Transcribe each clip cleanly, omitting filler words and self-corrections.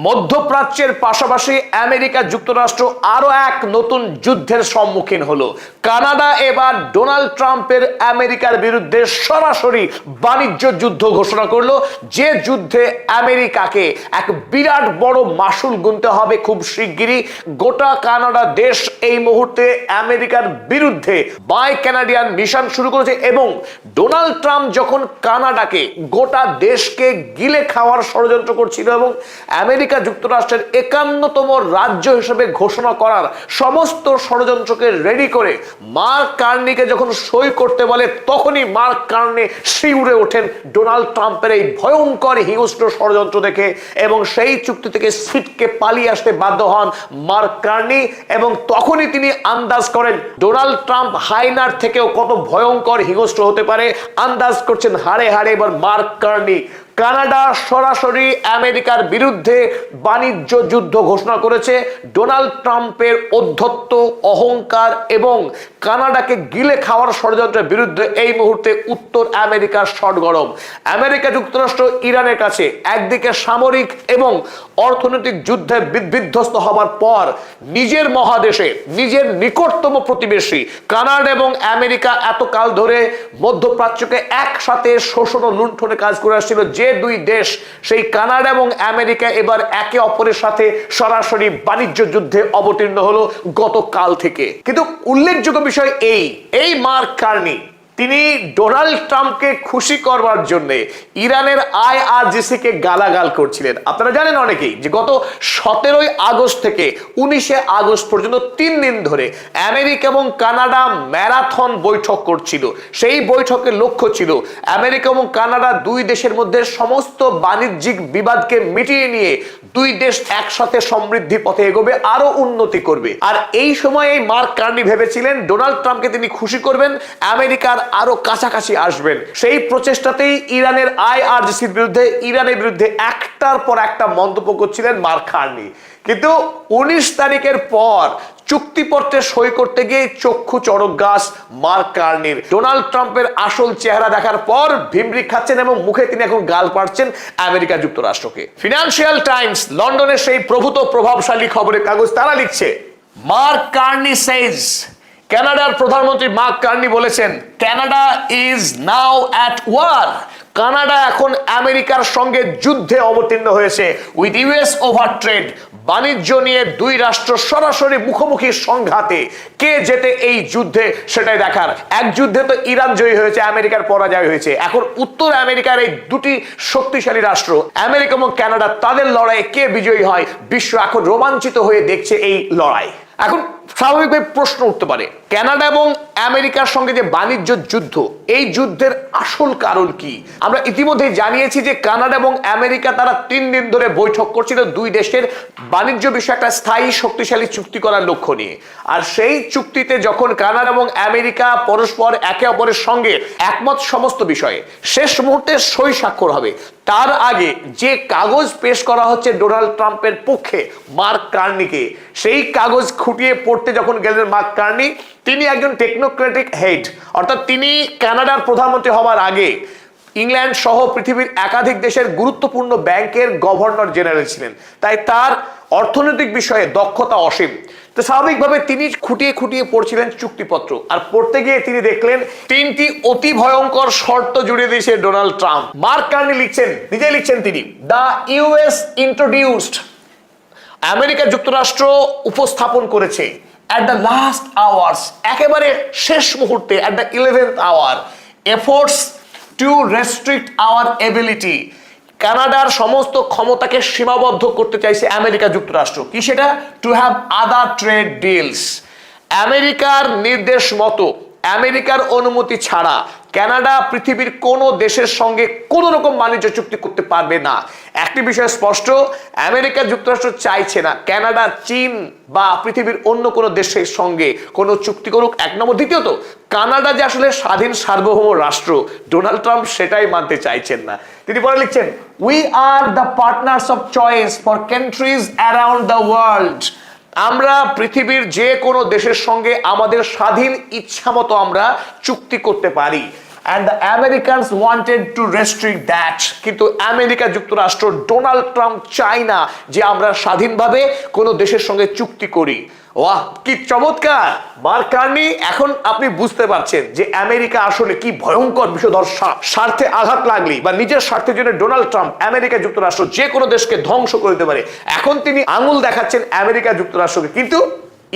মধ্যপ্রাচ্যের পাশাপাশি আমেরিকা যুক্তরাষ্ট্র আরো এক নতুন যুদ্ধের সম্মুখীন হলো। কানাডা এবার ডোনাল্ড ট্রাম্পের আমেরিকার বিরুদ্ধে সরাসরি বাণিজ্য যুদ্ধ ঘোষণা করলো, যে যুদ্ধে আমেরিকাকে এক বিরাট বড় মাসুল গুনতে হবে খুব শিগগিরই। গোটা কানাডা দেশ এই মুহূর্তে আমেরিকার বিরুদ্ধে বাই কানাডিয়ান মিশন শুরু করেছে এবং ডোনাল্ড ট্রাম্প যখন কানাডাকে গোটা দেশকে গিলে খাওয়ার ষড়যন্ত্র করছিল এবং আমেরিকা যুক্তরাষ্ট্রের 51তম রাজ্য হিসেবে ঘোষণা করার সমস্ত ষড়যন্ত্রকে রেডি করে মার্ক কার্নিকে যখন সই করতে বলে, তখনই মার্ক কার্নি শিউরে ওঠেন ডোনাল্ড ট্রাম্পের এই ভয়ঙ্কর হিংস্র ষড়যন্ত্র দেখে এবং সেই চুক্তি থেকে ছিটকে পালিয়ে আসতে বাধ্য হন মার্ক কার্নি। এবং তখনই তিনি আন্দাজ করেন ডোনাল্ড ট্রাম্প হাইনার থেকেও কত ভয়ঙ্কর হিংস্র হতে পারে। আন্দাজ করছেন হাড়ে হাড়ে এবার মার্ক কার্নি। কানাডা সরাসরি আমেরিকার বিরুদ্ধে বাণিজ্য যুদ্ধ ঘোষণা করেছে। ডোনাল্ড ট্রাম্পের অধ্যত্ব, অহংকার এবং কানাডাকে গিলে খাওয়ার ষড়যন্ত্রের বিরুদ্ধে এই মুহূর্তে উত্তর আমেরিকার সরগরম। আমেরিকা যুক্তরাষ্ট্র ইরানের কাছে একদিকে সামরিক এবং অর্থনৈতিক যুদ্ধে বিধ্বস্ত হবার পর নিজের মহাদেশে নিজের নিকটতম প্রতিবেশী কানাডা এবং আমেরিকা এতকাল ধরে মধ্যপ্রাচ্যকে একসাথে শোষণ ও লুণ্ঠনে কাজ করে আসছিল, যে দুই দেশ সেই কানাডা এবং আমেরিকা এবার একে অপরের সাথে সরাসরি বাণিজ্য যুদ্ধে অবতীর্ণ হলো গতকাল থেকে। কিন্তু উল্লেখযোগ্য বিষয় এই মার্ক কার্নি তিনি ডোনাল্ড ট্রাম্পকে খুশি করবার জন্য ইরানের IRGC কে গালাগাল করছিলেন। আপনারা জানেন অনেকেই যে গত 17ই আগস্ট থেকে 19শে আগস্ট পর্যন্ত 3 দিন ধরে আমেরিকা এবং কানাডা ম্যারাথন বৈঠক করছিল। সেই বৈঠকের লক্ষ্য ছিল আমেরিকা এবং কানাডা দুই দেশের মধ্যে সমস্ত বাণিজ্যিক বিবাদকে মিটিয়ে নিয়ে দুই দেশ একসাথে সমৃদ্ধির পথে এগোবে, আরো উন্নতি করবে। আর এই সময় এই মার্ক কার্নি ভেবেছিলেন ডোনাল্ড ট্রাম্পকে তিনি খুশি করবেন, আমেরিকার আরো কাছাকাছি আসবেন। সেই প্রচেষ্টাতেই ইরানের IRGCর বিরুদ্ধে ইরানের বিরুদ্ধে একটার পর একটা মন্তব্য করছিলেন মার্ক কার্নি। কিন্তু 19 তারিখের পর চুক্তিপত্রে সই করতে গিয়ে চক্ষু চড়ক গাছ মার্ক কার্নির। ডোনাল্ড ট্রাম্পের আসল চেহারা দেখার পর ভিমরি খাচ্ছেন এবং মুখে তিনি এখন গাল পাড়ছেন আমেরিকা যুক্তরাষ্ট্রকে। ফিনান্সিয়াল টাইমস, লন্ডনের সেই প্রভূত প্রভাবশালী খবরের কাগজ, তারা লিখছে মার্ক কার্নি সেজ, কানাডার প্রধানমন্ত্রী মার্ক কার্নি বলেছেন Canada is now at war. Canada এখন আমেরিকার সঙ্গে যুদ্ধে অবতীর্ণ হয়েছে উইথ US ওভার ট্রেড। বাণিজ্য নিয়ে দুই রাষ্ট্র সরাসরি মুখোমুখি সংঘাতে। কে জেতে এই যুদ্ধে সেটাই দেখার। এক যুদ্ধে তো ইরান জয়ী হয়েছে, আমেরিকার পরাজয় হয়েছে। এখন উত্তর আমেরিকার এই দুটি শক্তিশালী রাষ্ট্র আমেরিকা এবং কানাডা, তাদের লড়াইয়ে কে বিজয়ী হয় বিশ্ব এখন রোমাঞ্চিত হয়ে দেখছে এই লড়াই। এখন স্বাভাবিকভাবে প্রশ্ন উঠতে পারে কানাডা এবং আমেরিকার সঙ্গে যে বাণিজ্য যুদ্ধ, এই যুদ্ধের আসল কারণ কি? আমরা ইতিমধ্যে জানিয়েছি যে কানাডা এবং আমেরিকা তারা 3 দিন ধরে বৈঠক করছিল দুই দেশের বাণিজ্য বিষয়ে একটা স্থায়ী শক্তিশালী চুক্তি করার লক্ষ্য নিয়ে। আর সেই চুক্তিতে যখন কানাডা এবং আমেরিকা পরস্পর একে অপরের সঙ্গে একমত সমস্ত বিষয়ে, শেষ মুহূর্তে সই স্বাক্ষর হবে। তার আগে যে কাগজ পেশ করা হচ্ছে ডোনাল্ড ট্রাম্পের পক্ষে মার্ক কার্নিকে, সেই কাগজ খুঁটিয়ে পড়তে যখন গেলেন মার্ক কার্নি, তিনি একজন টেকনোক্রেটিক হেড, অর্থাৎ তিনি কানাডার প্রধানমন্ত্রী হওয়ার আগে ইংল্যান্ড সহ পৃথিবীর একাধিক দেশের গুরুত্বপূর্ণ ব্যাংকের গভর্নর জেনারেল ছিলেন, তাই তার অর্থনৈতিক বিষয়ে দক্ষতা অসীম। তো স্বাভাবিকভাবে তিনি খুঁটিয়ে খুঁটিয়ে পড়ছিলেন চুক্তিপত্র, আর পড়তে গিয়ে তিনি দেখলেন 3টি অতি ভয়ঙ্কর শর্ত জুড়ে দিয়েছে ডোনাল্ড ট্রাম্প। মার্ক কার্নি লিখছেন, নিজে লিখছেন তিনি, দ্য US ইন্ট্রোডিউসড, আমেরিকা যুক্তরাষ্ট্র উপস্থাপন করেছে at the last hours, একেবারে শেষ মুহূর্তে, at the 11th hour, efforts to restrict our ability, কানাডার সমস্ত ক্ষমতাকে সীমাবদ্ধ করতে চাইছে আমেরিকা যুক্তরাষ্ট্র। কি সেটা? To have other trade deals. আমেরিকার নির্দেশ মতো, আমেরিকার অনুমতি ছাড়া কানাডা পৃথিবীর কোনো দেশের সঙ্গে কোনো রকম বাণিজ্য চুক্তি করতে পারবে না। একটি বিষয় স্পষ্ট, আমেরিকা যুক্তরাষ্ট্র চাইছে না কানাডা চীন বা পৃথিবীর অন্য কোনো দেশের সঙ্গে কোনো চুক্তি করুক, 1 নম্বর। দ্বিতীয়ত, কানাডা যে আসলে স্বাধীন সার্বভৌম রাষ্ট্র, ডোনাল্ড ট্রাম্প সেটাই মানতে চাইছেন না। তিনি পরে লিখছেন, we are the partners of choice for countries around the world. আমরা পৃথিবীর যে কোনো দেশের সঙ্গে আমাদের স্বাধীন ইচ্ছা মতো আমরা চুক্তি করতে পারি। and the Americans wanted to restrict that, কিন্তু আমেরিকা যুক্তরাষ্ট্র ডোনাল্ড ট্রাম্প চায় না যে আমরা স্বাধীনভাবে কোনো দেশের সঙ্গে চুক্তি করি। ওয়াহ, কি চমৎকার! মার্ক কার্নি, এখন আপনি বুঝতে পারছেন যে আমেরিকা আসলে কি ভয়ঙ্কর বিষধর সাপ। স্বার্থে আঘাত লাগলেই বা নিজের স্বার্থের জন্য ডোনাল্ড ট্রাম্প আমেরিকা যুক্তরাষ্ট্র যে কোনো দেশকে ধ্বংস করে দিতে পারে। এখন তিনি আঙুল দেখাচ্ছেন আমেরিকা যুক্তরাষ্ট্রকে, কিন্তু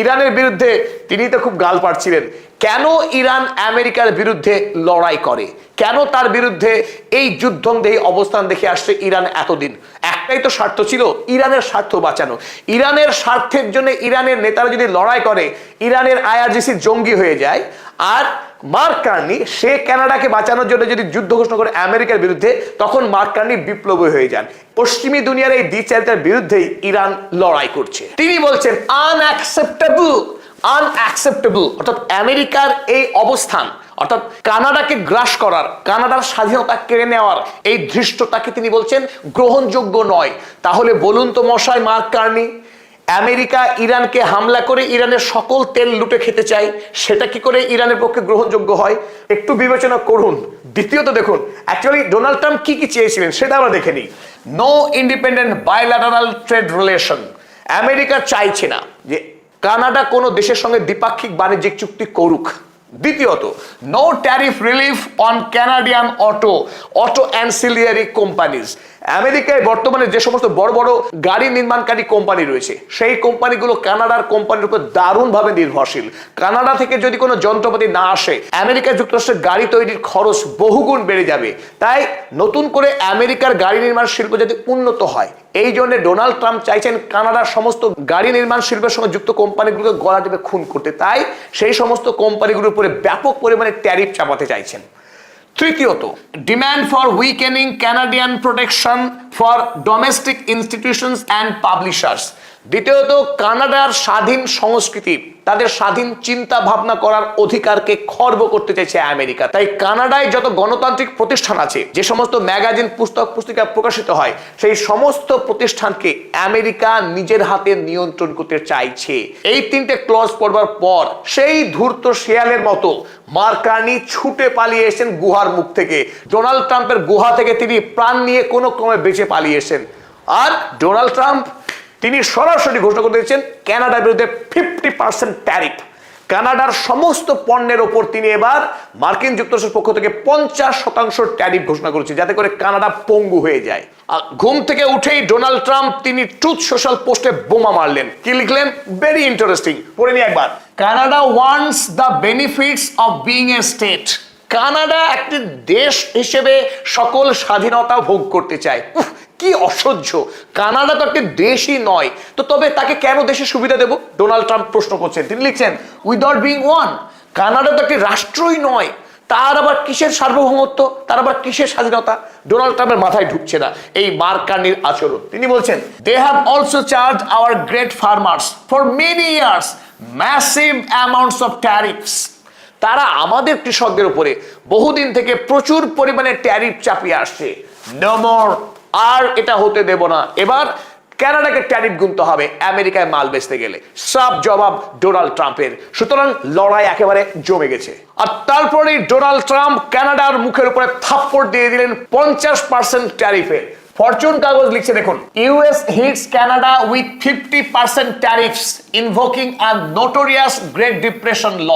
ইরানের বিরুদ্ধে তিনি তো খুব গাল পাড়ছিলেন। কেন ইরান আমেরিকার বিরুদ্ধে লড়াই করে, কেন তার বিরুদ্ধে এই যুদ্ধংদেহী অবস্থান দেখে আসছে ইরান এতদিন? একটাই তো স্বার্থ ছিল, ইরানের স্বার্থ বাঁচানো। ইরানের স্বার্থের জন্য ইরানের নেতারা যদি লড়াই করে, ইরানের আইআরজিসি জঙ্গি হয়ে যায়। আর মার্ক কার্নি সে কানাডাকে বাঁচানোর জন্য যদি যুদ্ধ ঘোষণা করে আমেরিকার বিরুদ্ধে, তখন মার্ক কার্নি বিপ্লবী হয়ে যান। পশ্চিমী দুনিয়ার এই দ্বিচারিতার বিরুদ্ধেই ইরান লড়াই করছে। তিনি বলছেন আনঅ্যাকসেপ্টেবল, অর্থাৎ আমেরিকার এই অবস্থান, অর্থাৎ কানাডাকে গ্রাস করার, কানাডার স্বাধীনতা কেড়ে নেওয়ার এই ধৃষ্টতাকে তিনি বলছেন গ্রহণযোগ্য নয়। তাহলে বলুন তো মশাই মার্ক কার্নি, আমেরিকা ইরানকে হামলা করে ইরানের সকল তেল লুটে খেতে চায়, সেটা কি করে ইরানের পক্ষে গ্রহণযোগ্য হয়? একটু বিবেচনা করুন। দ্বিতীয়ত দেখুন, অ্যাকচুয়ালি ডোনাল্ড ট্রাম্প কি কি চেয়েছিলেন সেটা আমরা দেখে নিই। No independent bilateral trade relation. America চাইছে না যে কানাডা কোনো দেশের সঙ্গে দ্বিপাক্ষিক বাণিজ্যিক চুক্তি করুক। দ্বিতীয়ত, no tariff relief on Canadian auto ancillary companies. আমেরিকায় বর্তমানে যে সমস্ত বড় বড় গাড়ি নির্মাণকারী কোম্পানি রয়েছে, সেই কোম্পানিগুলো কানাডার কোম্পানির উপর দারুণভাবে নির্ভরশীল। কানাডা থেকে যদি কোনো যন্ত্রপাতি না আসে, আমেরিকা যুক্তরাষ্ট্রের গাড়ি তৈরির খরচ বহুগুণ বেড়ে যাবে। তাই নতুন করে আমেরিকার গাড়ি নির্মাণ শিল্প যদি উন্নত হয়, এই জন্য ডোনাল্ড ট্রাম্প চাইছেন কানাডার সমস্ত গাড়ি নির্মাণ শিল্পের সঙ্গে যুক্ত কোম্পানিগুলোকে গলা টিপে খুন করতে। তাই সেই সমস্ত কোম্পানিগুলোর উপরে ব্যাপক পরিমাণে ট্যারিফ চাপাতে চাইছেন। তৃতীয়ত, demand for weakening Canadian protection for domestic institutions and publishers. দ্বিতীয়ত, কানাডার স্বাধীন সংস্কৃতি, তাদের স্বাধীন চিন্তা ভাবনা করার অধিকারকে খর্ব করতে চাইছে আমেরিকা। তাই কানাডায় যত গণতান্ত্রিক প্রতিষ্ঠান আছে, যে সমস্ত ম্যাগাজিন পুস্তক পুস্তিকা প্রকাশিত হয়, সেই সমস্ত প্রতিষ্ঠানকে আমেরিকা নিজের হাতে নিয়ন্ত্রণ করতে চাইছে। এই তিনটে ক্লজ পড়বার পর সেই ধূর্ত শেয়ালের মতো মার্ক কার্নি ছুটে পালিয়ে এসেছেন গুহার মুখ থেকে। ডোনাল্ড ট্রাম্পের গুহা থেকে তিনি প্রাণ নিয়ে কোনো ক্রমে বেঁচে পালিয়ে এসেছেন। আর ডোনাল্ড ট্রাম্প তিনি সরাসরি ঘোষণা করে দিয়েছেন কানাডার বিরুদ্ধে 50% ট্যারিফ। কানাডার সমস্ত পণ্যের ওপর তিনি এবার মার্কিন যুক্তরাষ্ট্রের পক্ষ থেকে 50% ট্যারিফ ঘোষণা করেছে, যাতে করে কানাডা পঙ্গু হয়ে যায়। আর ঘুম থেকে উঠেই ডোনাল্ড ট্রাম্প তিনি ট্রুথ সোশ্যাল পোস্টে বোমা মারলেন। কি লিখলেন? ভেরি ইন্টারেস্টিং, পড়ে নিই একবার। Canada wants the benefits of being a state. Canada একটি দেশ হিসেবে সকল স্বাধীনতা ভোগ করতে চায়। কি অসহ্য! কানাডা তো একটি দেশই নয়, তো তবে তাকে কেন দেশের সুবিধা দেব? ডোনাল্ড ট্রাম্প প্রশ্ন করছেন। তিনি লিখছেন, উইদাউট বিং ওয়ান। কানাডা তো একটি রাষ্ট্রই নয়, তার আবার কিসের সার্বভৌমত্ব, তার আবার কিসের স্বাধীনতা? ডোনাল্ড ট্রাম্পের মাথায় ঢুকছে না এই মার্ক কার্নির আচরণ। তিনি বলছেন, they have also charge our great farmers for many years massive amounts of tariffs. তারা আমাদের কৃষকদের উপরে বহুদিন থেকে প্রচুর পরিমাণে ট্যারিফ চাপিয়ে আসছে। নো মোর, আর এটা হতে দেব না। এবার কানাডাকে ট্যারিফ গুনতে হবে আমেরিকায় মাল বেচতে গেলে। সব জবাব ডোনাল্ড ট্রাম্পের। সুতরাং লড়াই একেবারে জমে গেছে। আর তারপরে ডোনাল্ড ট্রাম্প কানাডার মুখের উপরে থাপ্পড় দিয়ে দিলেন 50% ট্যারিফের। ফরচুন কাগজ লিখছে, দেখুন, US hits Canada with 50% tariffs invoking a notorious Great Depression law.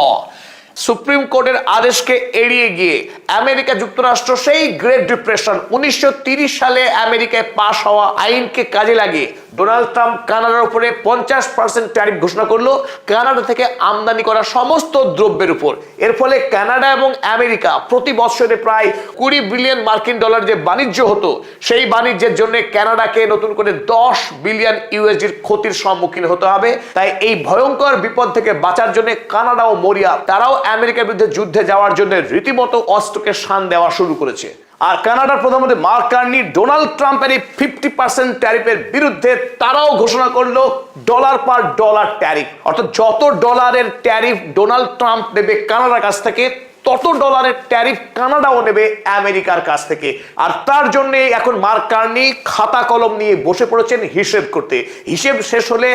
Supreme কোর্টের আদেশকে এড়িয়ে গিয়ে আমেরিকা যুক্তরাষ্ট্র সেই গ্রেট ডিপ্রেশন 1930 সালে আমেরিকায় পাশ হওয়া আইনকে কাজে লাগিয়ে ডোনাল্ড ট্রাম্প কানাডার উপরে 50% ট্যারিফ ঘোষণা করলো কানাডা থেকে আমদানি করা সমস্ত দ্রব্যের উপর। এর ফলে কানাডা এবং আমেরিকা প্রতি বছরে প্রায় 20 বিলিয়ন মার্কিন ডলার যে বাণিজ্য হতো, সেই বাণিজ্যের জন্য কানাডাকে নতুন করে 10 বিলিয়ন ইউএসডির ক্ষতির সম্মুখীন হতে হবে। তাই এই ভয়ঙ্কর বিপদ থেকে বাঁচার জন্য কানাডা ও মরিয়া তারাও আমেরিকার বিরুদ্ধে যুদ্ধে যাওয়ার জন্য রীতিমতো অস্ত্রকে শান দেওয়া শুরু করেছে। আর কানাডার প্রধানমন্ত্রী মার্ক কার্নি ডোনাল্ড ট্রাম্পের এই 50% ট্যারিফের বিরুদ্ধে তারাও ঘোষণা করলো ডলার পার ডলার ট্যারিফ। অর্থাৎ যত ডলারের ট্যারিফ ডোনাল্ড ট্রাম্প দেবে কানাডার কাছ থেকে, তত ডলারের ট্যারিফ কানাডাও নেবে আমেরিকার কাছ থেকে। আর তার জন্য এখন মার্ক কার্নি খাতা কলম নিয়ে বসে পড়েছেন হিসেব করতে। হিসেব শেষ হলে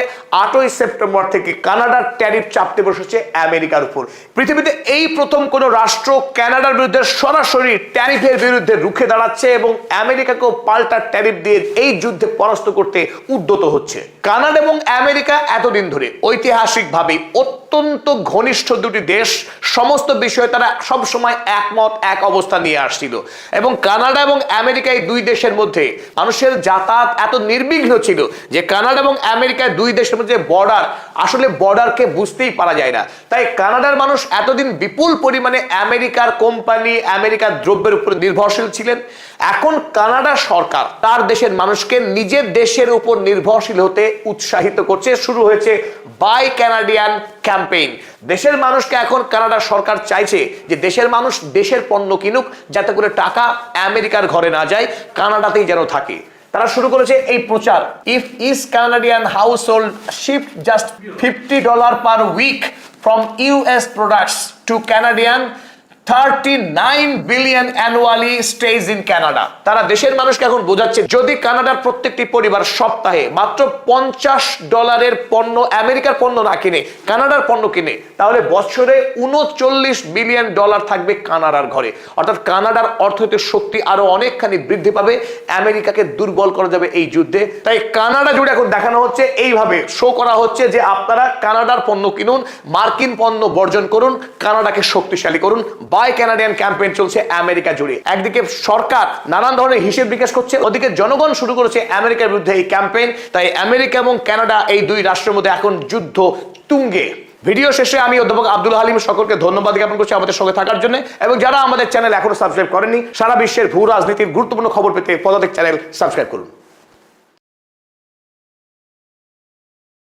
8ই সেপ্টেম্বর থেকে কানাডার ট্যারিফ চাপতে বসেছে আমেরিকার উপর। পৃথিবীতে এই প্রথম কোন রাষ্ট্র কানাডার বিরুদ্ধে সরাসরি ট্যারিফের বিরুদ্ধে রুখে দাঁড়াচ্ছে এবং আমেরিকাকেও পাল্টা ট্যারিফ দিয়ে এই যুদ্ধে পরাস্ত করতে উদ্যত হচ্ছে। কানাডা এবং আমেরিকা এতদিন ধরে ঐতিহাসিকভাবে অত্যন্ত ঘনিষ্ঠ দুটি দেশ, সমস্ত বিষয়ে তারা সবসময় একমত, এক অবস্থা নিয়ে আসছিল এবং কানাডা এবং আমেরিকা এই দুই দেশের মধ্যে মানুষের যাতায়াত এত নির্বিঘ্ন ছিল যে কানাডা এবং আমেরিকা দুই দেশের মধ্যে বর্ডার, আসলে বর্ডারকে বুঝতেই পারা যায় না। তাই কানাডার মানুষ এতদিন বিপুল পরিমাণে আমেরিকার কোম্পানি, আমেরিকার দ্রব্যের উপর নির্ভরশীল ছিলেন। এখন কানাডা সরকার তার দেশের মানুষকে নিজের দেশের উপর নির্ভরশীল হতে উৎসাহিত করছে। শুরু হয়েছে বাই ক্যানাডিয়ান ক্যাম্পেইন। দেশের মানুষকে এখন কানাডা সরকার চাইছে যে দেশের মানুষ দেশের পণ্য কিনুক, যাতে করে টাকা আমেরিকার ঘরে না যায়, কানাডাতেই যেন থাকে। তারা শুরু করেছে এই প্রচার, if is Canadian household shift just $50 per week from US products to Canadian, 39 billion annually stays in Canada. তারা দেশের মানুষকে এখন বোঝাচ্ছে যদি কানাডার প্রত্যেকটি পরিবার সপ্তাহে মাত্র $50 পণ্য, আমেরিকার পণ্য না কিনে কানাডার পণ্য কিনে, তাহলে বছরে $39 বিলিয়ন থাকবে কানাডার ঘরে। অর্থাৎ কানাডার অর্থনৈতিক শক্তি আরো অনেকখানি বৃদ্ধি পাবে, আমেরিকাকে দুর্বল করা যাবে এই যুদ্ধে। তাই কানাডা জুড়ে এখন দেখানো হচ্ছে, এইভাবে শো করা হচ্ছে যে আপনারা কানাডার পণ্য কিনুন, মার্কিন পণ্য বর্জন করুন, কানাডাকে শক্তিশালী করুন। বাই ক্যানাডিয়ান ক্যাম্পেইন চলছে আমেরিকা জুড়ে। একদিকে সরকার নানান ধরনের হিসেব বিকাশ করছে, ওদিকে জনগণ শুরু করেছে আমেরিকার বিরুদ্ধে এই ক্যাম্পেইন। তাই আমেরিকা এবং কানাডা এই দুই রাষ্ট্রের মধ্যে এখন যুদ্ধ তুঙ্গে। ভিডিও শেষে আমি অধ্যাপক আব্দুল হালিম সকলকে ধন্যবাদ জ্ঞাপন করছি আমাদের সঙ্গে থাকার জন্য, এবং যারা আমাদের চ্যানেল এখনো সাবস্ক্রাইব করেননি, সারা বিশ্বের ভূ রাজনীতির গুরুত্বপূর্ণ খবর পেতে পদাতিক চ্যানেল সাবস্ক্রাইব করুন।